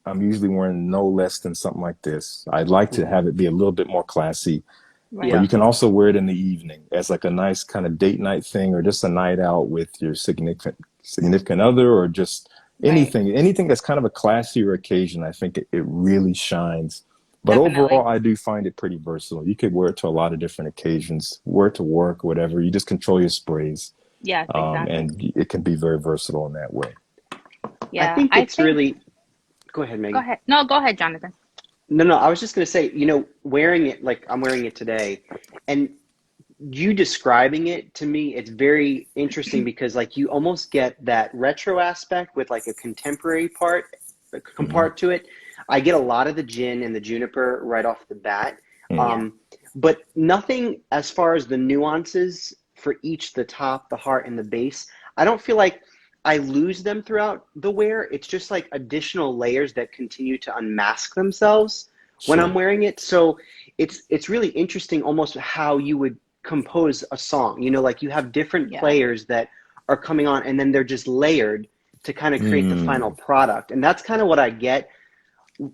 I'm usually wearing no less than something like this. I'd like to have it be a little bit more classy, Right. but you can also wear it in the evening as like a nice kind of date night thing, or just a night out with your significant other, or just anything that's kind of a classier occasion. I think it really shines. But Definitely. overall, I do find it pretty versatile. You could wear it to a lot of different occasions, wear it to work, whatever. You just control your sprays. Yes, exactly. And it can be very versatile in that way. Yeah. I think it's really. Go ahead, Maggie. Go ahead. No, go ahead, Jonathan. No, I was just going to say, wearing it like I'm wearing it today, and you describing it to me, it's very interesting because like you almost get that retro aspect with like a contemporary part to it. I get a lot of the gin and the juniper right off the bat, but nothing as far as the nuances for each, the top, the heart, and the base. I don't feel like I lose them throughout the wear. It's just like additional layers that continue to unmask themselves when I'm wearing it. So it's really interesting almost how you would compose a song. Like you have different players that are coming on, and then they're just layered to kind of create the final product. And that's kind of what I get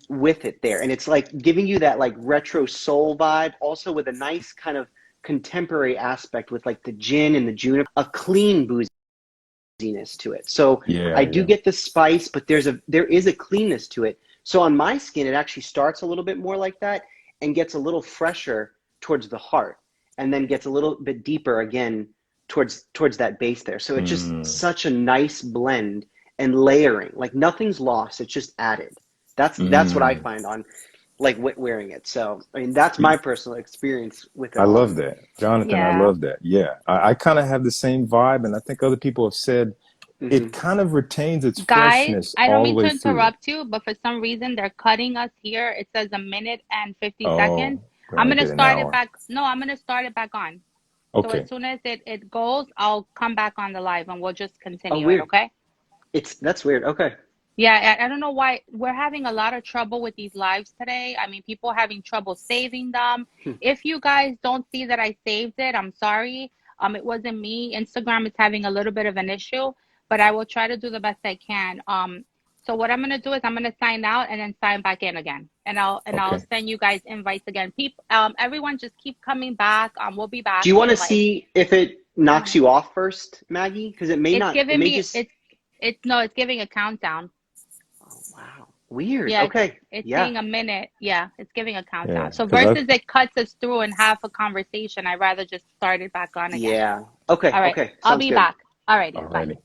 with it there. And it's like giving you that like retro soul vibe, also with a nice kind of contemporary aspect with like the gin and the juniper, a clean booziness to it. So I do get the spice, but there is a cleanness to it. So on my skin, it actually starts a little bit more like that and gets a little fresher towards the heart, and then gets a little bit deeper again towards that base there. So it's just such a nice blend and layering. Like nothing's lost, it's just added. That's what I find on like wearing it. So I mean, that's my personal experience with it. I love that, Jonathan. I love that. Yeah, I kind of have the same vibe, and I think other people have said it kind of retains its freshness I don't all the mean way to through. interrupt you, but for some reason they're cutting us here. It says 1 minute and 50 seconds. I'm gonna start it back. No, I'm gonna start it back on. Okay. So as soon as it goes, I'll come back on the live and we'll just continue weird. it. Okay. That's weird. Okay. Yeah, I don't know why we're having a lot of trouble with these lives today. I mean, people are having trouble saving them. If you guys don't see that I saved it, I'm sorry. It wasn't me. Instagram is having a little bit of an issue, but I will try to do the best I can. So what I'm gonna do is I'm gonna sign out and then sign back in again, and I'll send you guys invites again. People, everyone, just keep coming back. We'll be back. Do you want to see if it knocks you off first, Maggie? Because it may not. Giving it may me just... it's giving a countdown. Wow. Weird. Yeah, okay. It's saying 1 minute. Yeah, it's giving a countdown. Yeah, so versus it cuts us through in half a conversation, I'd rather just start it back on again. Yeah. Okay. All right. Okay. I'll Sounds be good. back. All righty. Alrighty. Bye.